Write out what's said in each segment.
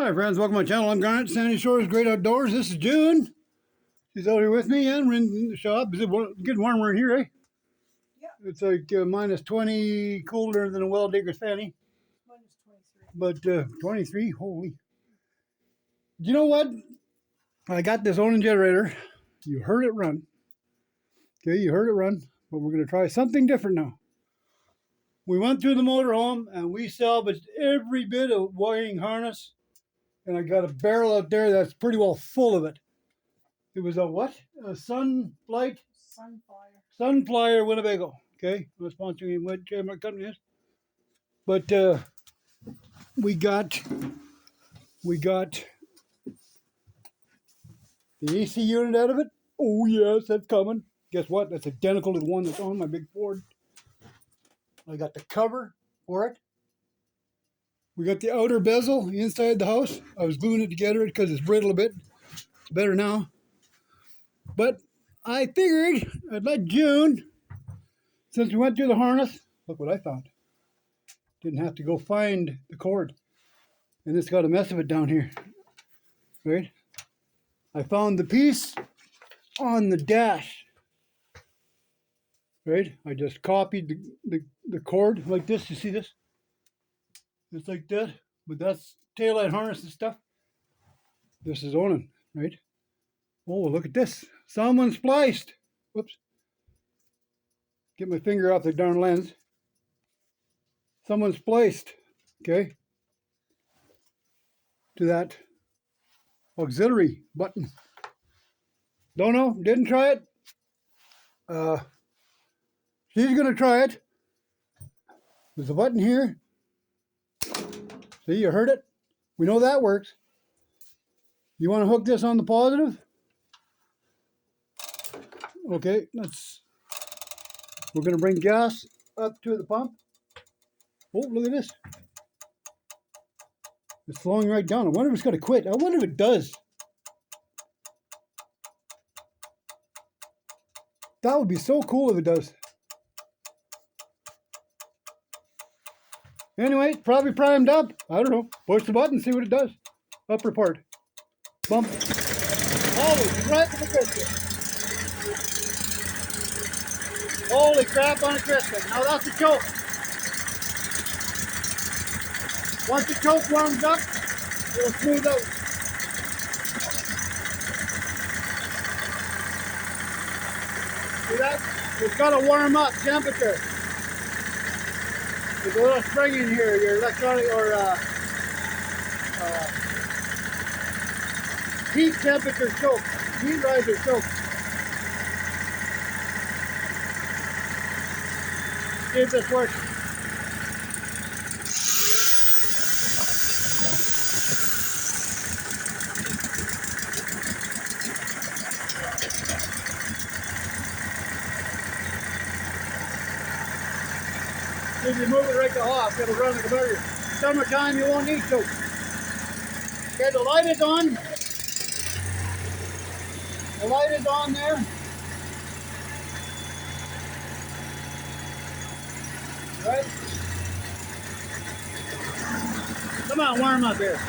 Hi friends, welcome to my channel. I'm Grant, Sandy Shores Great Outdoors. This is June. She's out here with me and we're in the shop. It's getting warmer in here, eh? Yeah. It's like minus 20, colder than a well digger Fanny. Minus 23. But 23, holy. You know what? I got this Onan generator. You heard it run. Okay, you heard it run. But we're going to try something different now. We went through the motorhome and we salvaged every bit of wiring harness. And I got a barrel out there that's pretty well full of it. It was a what? A Sunflight? Sunflyer Winnebago. Okay, I'm not sponsoring my company is. But we got the AC unit out of it. Oh yes, that's coming. Guess what? That's identical to the one that's on my big Ford. I got the cover for it. We got the outer bezel inside the house. I was gluing it together because it's brittle a bit. It's better now. But I figured I'd let June, since we went through the harness, look what I found. Didn't have to go find the cord. And it's got a mess of it down here. Right? I found the piece on the dash. Right? I just copied the cord like this. You see this? It's like that. But that's taillight harness and stuff. This is Onan, right? Oh, look at this. Someone spliced. Whoops. Get my finger off the darn lens. Someone spliced, okay, to that auxiliary button. Don't know, didn't try it. She's gonna try it. There's a button here. See, you heard it? We know that works. You want to hook this on the positive? Okay, we're gonna bring gas up to the pump. Oh, look at this. It's flowing right down. I wonder if it's gonna quit. I wonder if it does. That would be so cool if it does. Anyway, it's probably primed up. I don't know. Push the button, see what it does. Upper part. Bump. Holy crap on a Christmas. Holy crap on a Christmas. Now that's the choke. Once the choke warms up, it'll smooth out. See that? It's got to warm up temperature. There's a little spring in here, your electronic or heat temperature choke, heat riser choke. See if this works. If you move it right to off, it'll run like a burger. Summertime, you won't need to. Okay, the light is on. The light is on there. Right? Come on, warm up here.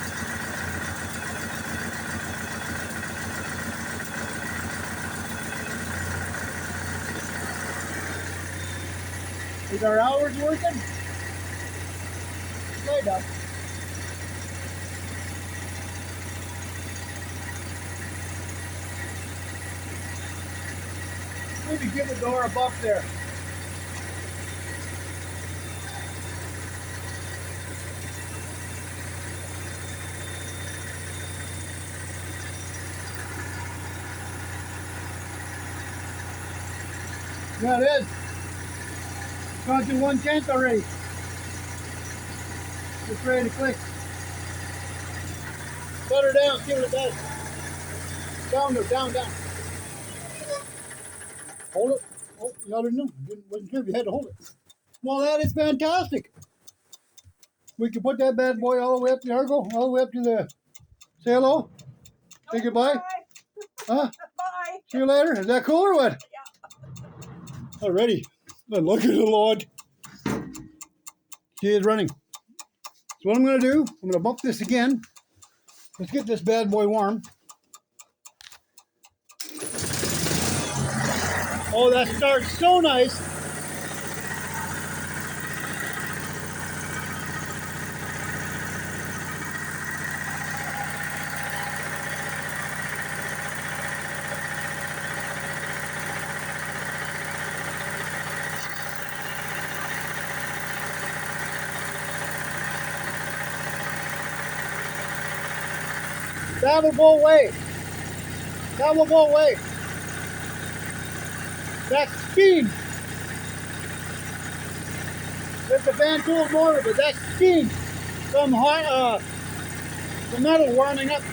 Is our hours working? Light up. Maybe give the door a buff there. Yeah, it is. Gone to 1/10 already. Just ready to click. Set her down, see what it does. Down, down, down. Hold it. Oh, you already knew. Wasn't sure if you had to hold it. Well, that is fantastic. We can put that bad boy all the way up to Argo, all the way up to the. Say hello. Say goodbye. Bye. Huh? Bye. See you later. Is that cool or what? Yeah. Alrighty. Then look at the Lord. She is running. So what I'm going to do, I'm going to bump this again. Let's get this bad boy warm. Oh, that starts so nice. That will go away. That will go away. That's steam. It's a fan cooled motor, but that's steam. Some hot, the metal warming up.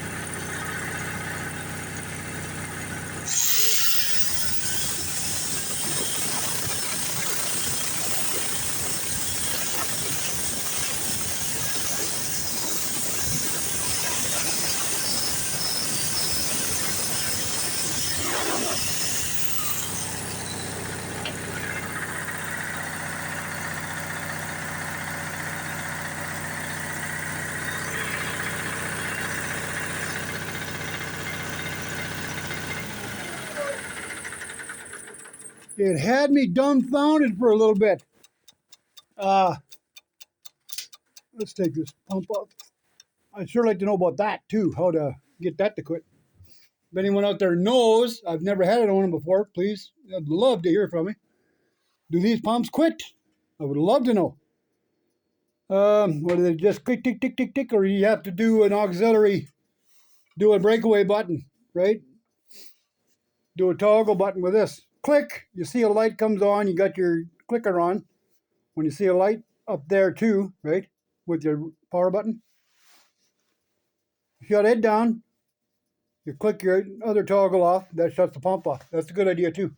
It had me dumbfounded for a little bit. Let's take this pump off. I'd sure like to know about that too, how to get that to quit. If anyone out there knows, I've never had it on them before, please, I'd love to hear from me. Do these pumps quit? I would love to know. Or do they just click, tick, tick, tick, tick, or you have to do an auxiliary, do a breakaway button, right? Do a toggle button with this. Click, you see a light comes on, you got your clicker on. When you see a light up there too, right, with your power button, shut it down, you click your other toggle off, that shuts the pump off. That's a good idea too.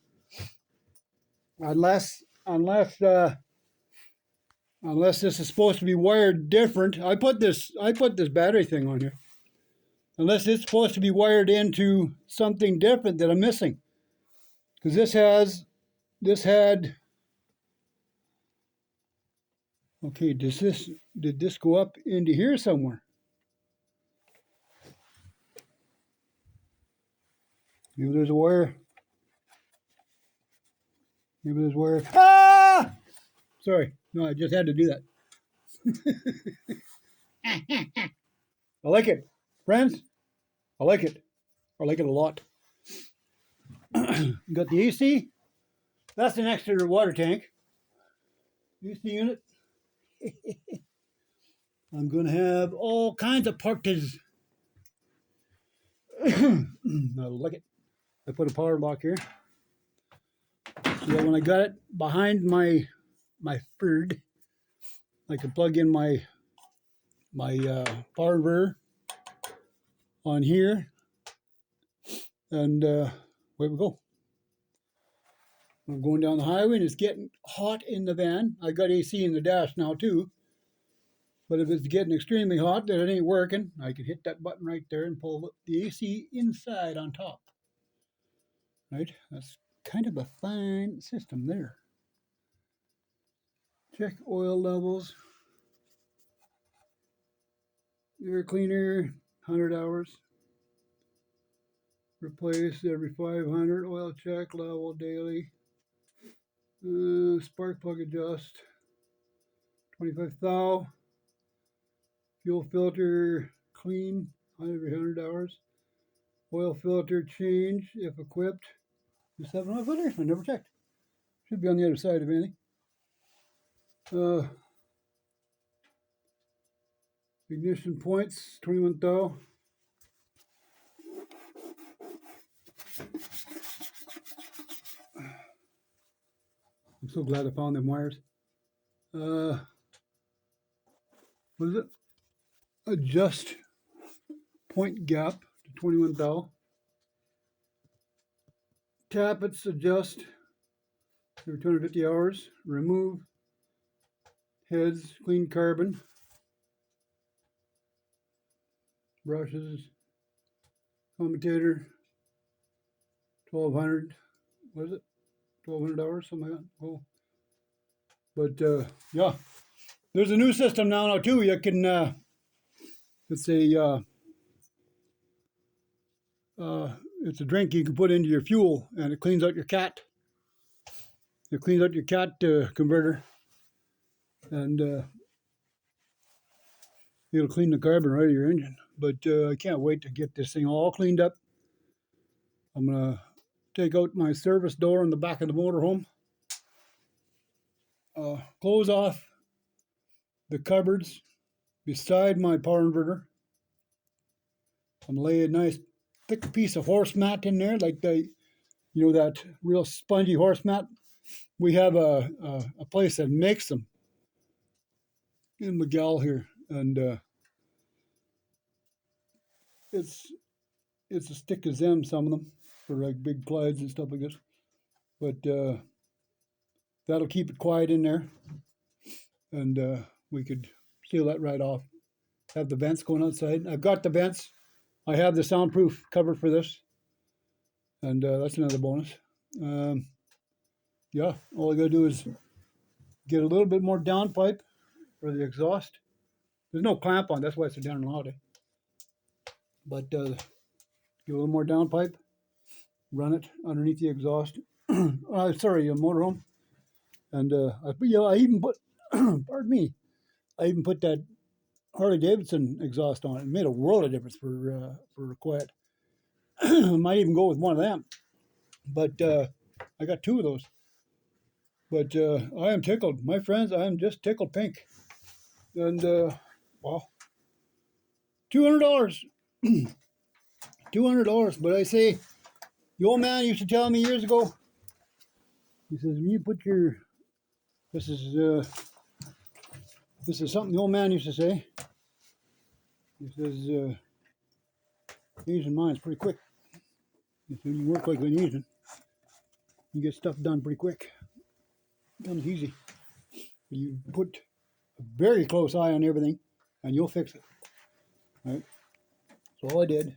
Unless this is supposed to be wired different. I put this battery thing on here. Unless it's supposed to be wired into something different that I'm missing. Because this had, okay, did this go up into here somewhere? Maybe there's a wire. Maybe there's a wire. Ah! Sorry. No, I just had to do that. I like it. Friends, I like it. I like it a lot. Got the AC. That's an extra water tank. AC unit. I'm going to have all kinds of parties. I like it. I put a power lock here. So that when I got it behind my Ford, I can plug in my power inverter on here, and away we go. I'm going down the highway and it's getting hot in the van. I got AC in the dash now too, but if it's getting extremely hot that it ain't working, I can hit that button right there and pull the AC inside on top. Right, that's kind of a fine system there. Check oil levels. Air cleaner, 100 hours. Replace every 500. Oil check level daily. Spark plug adjust. 25 thou. Fuel filter clean every 100 hours. Oil filter change if equipped. Just have enough filters. I never checked. Should be on the other side of anything. Ignition points 21 thou. I'm so glad I found them wires. What is it? Adjust point gap to 21 thou. Tappets adjust every 250 hours. Remove heads, clean carbon. Brushes, commutator, 1200. What is it? 1200 hours, something like that. Oh. But yeah, there's a new system now too. You can, it's a It's a drink you can put into your fuel, and it cleans out your cat. It cleans out your cat converter, and it'll clean the carbon right out of your engine. But I can't wait to get this thing all cleaned up. I'm gonna take out my service door in the back of the motorhome, close off the cupboards beside my power inverter. I'm gonna lay a nice thick piece of horse mat in there, like that real spongy horse mat. We have a place that makes them in Miguel here, and it's as thick as them, some of them, for like big glides and stuff like this. But that'll keep it quiet in there, and we could seal that right off. Have the vents going outside. I've got the vents. I have the soundproof cover for this, and that's another bonus. Yeah, all I gotta do is get a little bit more downpipe for the exhaust. There's no clamp on, that's why it's so down loud. But give a little more downpipe, run it underneath the exhaust. Sorry, motorhome. And I even put, pardon me, I even put that Harley Davidson exhaust on it. It made a world of difference for quiet. Might even go with one of them. But I got two of those. But I am tickled. My friends, I am just tickled pink. And, wow. $200. $200. But I say, the old man used to tell me years ago, he says, when you put your, this is something the old man used to say. He says, Asian mind's pretty quick. He said, you work like an Asian, you get stuff done pretty quick. It comes easy. You put a very close eye on everything, and you'll fix it. Right? So all I did,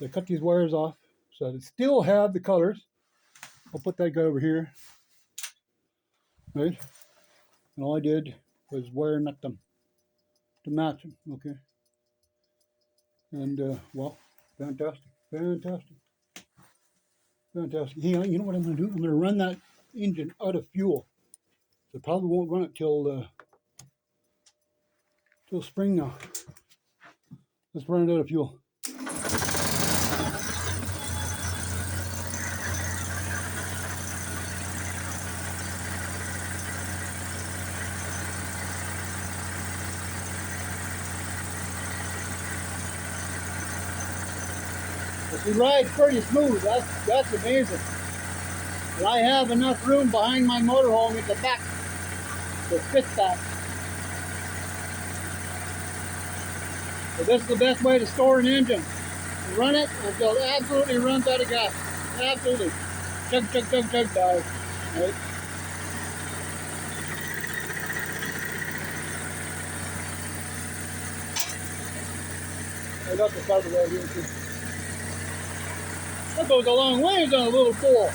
I cut these wires off so that I still have the colors. I'll put that guy over here. Right? And all I did was wire nut them to match them. Okay. And well, fantastic. Fantastic. Fantastic. Hey, you know what I'm going to do? I'm going to run that engine out of fuel. So probably won't run it till spring now. Let's run it out of fuel. It rides pretty smooth. That's amazing. And I have enough room behind my motorhome at the back to fit that. So this is the best way to store an engine. Run it until it absolutely runs out of gas. Absolutely. Chug, chug, chug, chug, dive. Right? I got the cover right here too. That goes a long ways on a little pole.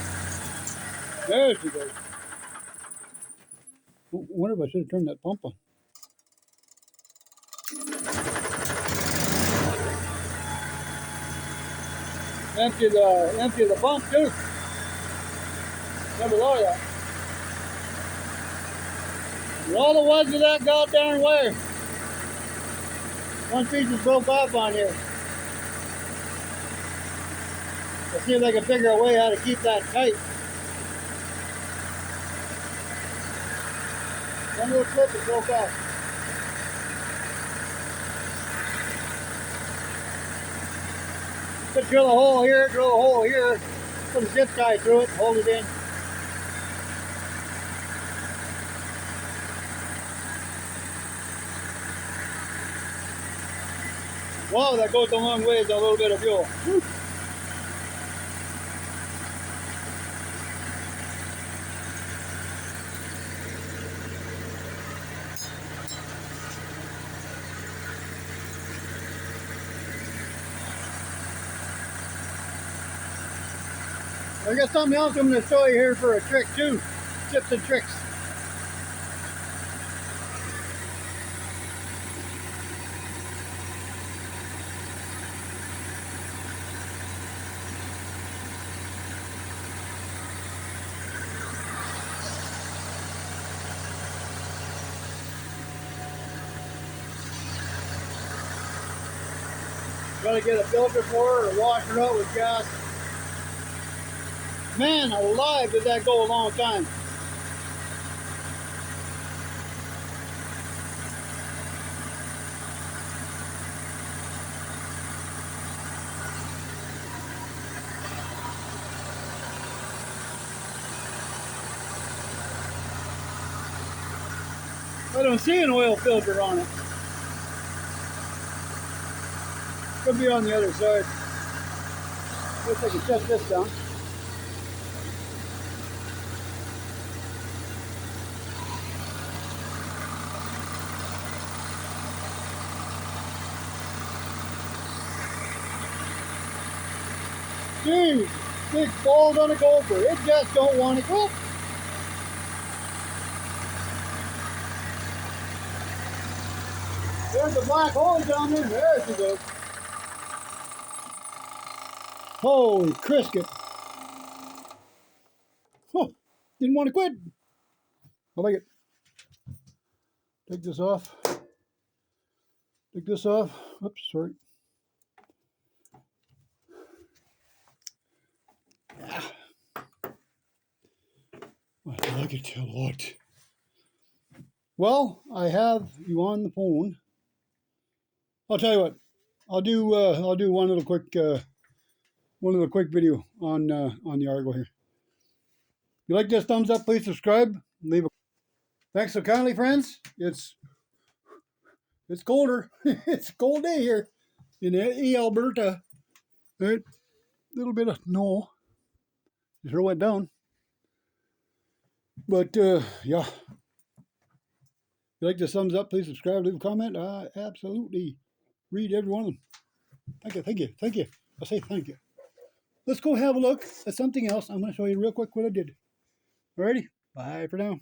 There she goes. I wonder if I should have turned that pump on. Empty the pump too. Never thought of that. And all the ones of that goddamn wire. One piece is broke off on here. Let's see if I can figure a way how to keep that tight. One little clip is broke off. Just drill a hole here, put a zip tie through it, hold it in. Wow, that goes a long ways, a little bit of fuel. I got something else I'm going to show you here for a trick too. Tips and tricks. Gotta get a filter for her or wash her out with gas. Man alive, did that go a long time. I don't see an oil filter on it. Could be on the other side. Guess I can shut this down. Dude, big balls on a gopher. It just don't want to go. There's a black hole down there. There she goes. Holy Crisket. Oh, didn't want to quit. I like it. Take this off. Take this off. Oops, sorry. I like it a lot. Well, I have you on the phone. I'll tell you what. I'll do one little quick video on the Argo here. If you like this, thumbs up, please subscribe. Leave a thanks so kindly, friends. It's colder. It's a cold day here in Alberta. Right? A little bit of snow. It sure went down. But yeah. If you like this, thumbs up, please subscribe, leave a comment. I absolutely read every one of them. Thank you, thank you, thank you. I say thank you. Let's go have a look at something else. I'm going to show you real quick what I did. Alrighty, bye for now.